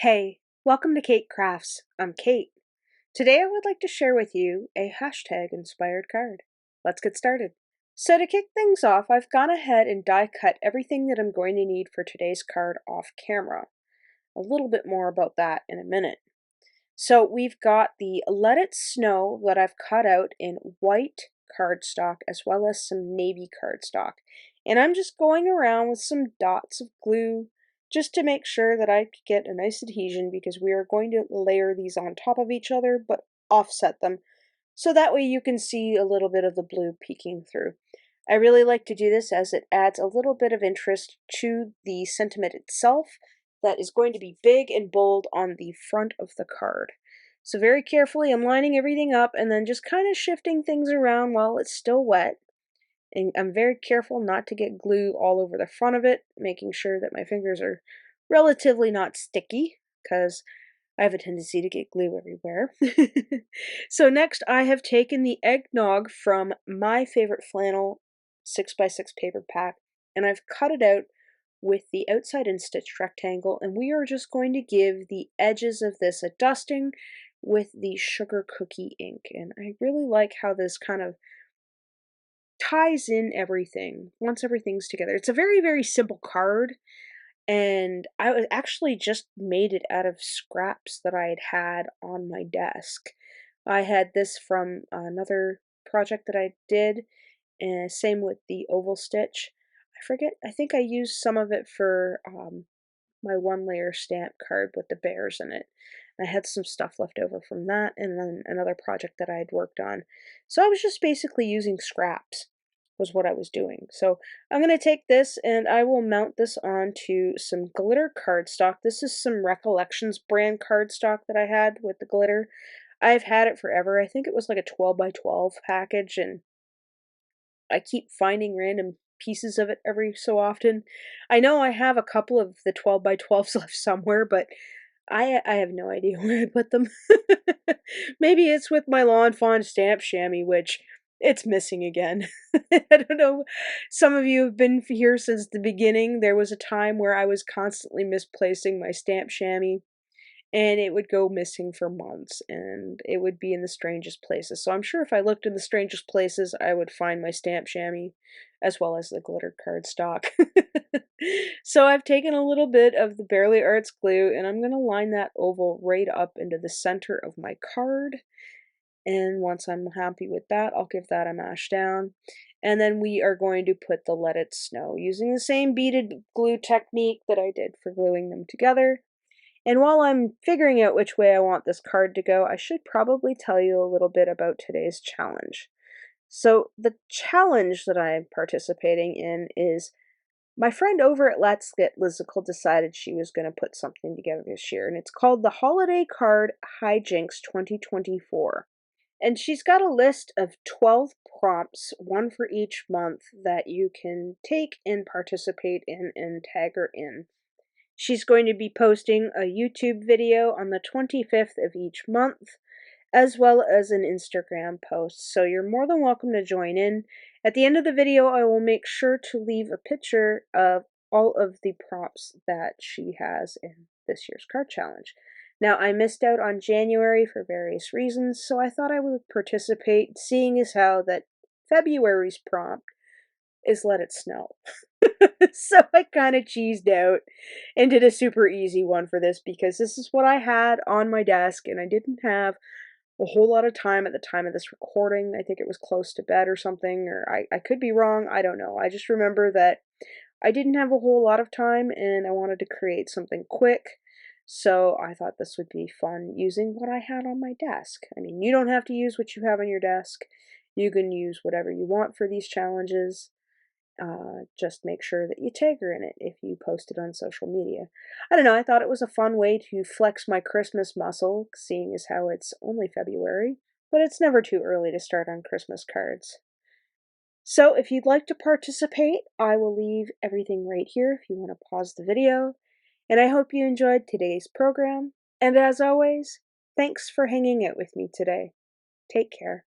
Hey, welcome to Keight Krafts. I'm Kate. Today I would like to share with you a hashtag inspired card. Let's get started. So to kick things off, I've gone ahead and die cut everything that I'm going to need for today's card off camera. A little bit more about that in a minute. So we've got the Let It Snow that I've cut out in white cardstock as well as some navy cardstock. And I'm just going around with some dots of glue just to make sure that I get a nice adhesion because we are going to layer these on top of each other but offset them. So that way you can see a little bit of the blue peeking through. I really like to do this as it adds a little bit of interest to the sentiment itself that is going to be big and bold on the front of the card. So very carefully I'm lining everything up and then just kind of shifting things around while it's still wet. And I'm very careful not to get glue all over the front of it, making sure that my fingers are relatively not sticky because I have a tendency to get glue everywhere. So next I have taken the eggnog from my favorite flannel 6x6 paper pack and I've cut it out with the outside in stitched rectangle, and we are just going to give the edges of this a dusting with the sugar cookie ink. And I really like how this kind of ties in everything once everything's together. It's a very, very simple card, and I was actually just made it out of scraps that I had on my desk. I had this from another project that I did, and same with the oval stitch. I forget, I think I used some of it for my one layer stamp card with the bears in it. I had some stuff left over from that and then another project that I had worked on. So I was just basically using scraps was what I was doing. So I'm going to take this and I will mount this onto some glitter cardstock. This is some Recollections brand cardstock that I had with the glitter. I've had it forever. I think it was like a 12 by 12 package, and I keep finding random pieces of it every so often. I know I have a couple of the 12 by 12s left somewhere, but I have no idea where I put them. Maybe it's with my Lawn Fawn stamp chamois, which it's missing again. I don't know. Some of you have been here since the beginning. There was a time where I was constantly misplacing my stamp chamois, and it would go missing for months, and it would be in the strangest places. So I'm sure if I looked in the strangest places, I would find my stamp chamois as well as the glitter cardstock. So I've taken a little bit of the Barely Arts glue, and I'm going to line that oval right up into the center of my card. And once I'm happy with that, I'll give that a mash down. And then we are going to put the Let It Snow using the same beaded glue technique that I did for gluing them together. And while I'm figuring out which way I want this card to go, I should probably tell you a little bit about today's challenge. So the challenge that I'm participating in is my friend over at letsgetlizicle decided she was going to put something together this year, and it's called the Holiday Card Hijinks 2024. And she's got a list of 12 prompts, one for each month, that you can take and participate in and tag her in. She's going to be posting a YouTube video on the 25th of each month, as well as an Instagram post, so you're more than welcome to join in. At the end of the video, I will make sure to leave a picture of all of the prompts that she has in this year's card challenge. Now, I missed out on January for various reasons, so I thought I would participate, seeing as how that February's prompt is Let It Snow. So I kind of cheesed out and did a super easy one for this because this is what I had on my desk, and I didn't have a whole lot of time at the time of this recording. I think it was close to bed or something, or I could be wrong. I don't know. I just remember that I didn't have a whole lot of time and I wanted to create something quick. So I thought this would be fun using what I had on my desk. I mean, you don't have to use what you have on your desk. You can use whatever you want for these challenges. Just make sure that you tag her in it if you post it on social media. I don't know, I thought it was a fun way to flex my Christmas muscle, seeing as how it's only February, but it's never too early to start on Christmas cards. So if you'd like to participate, I will leave everything right here if you want to pause the video, and I hope you enjoyed today's program, and as always, thanks for hanging out with me today. Take care.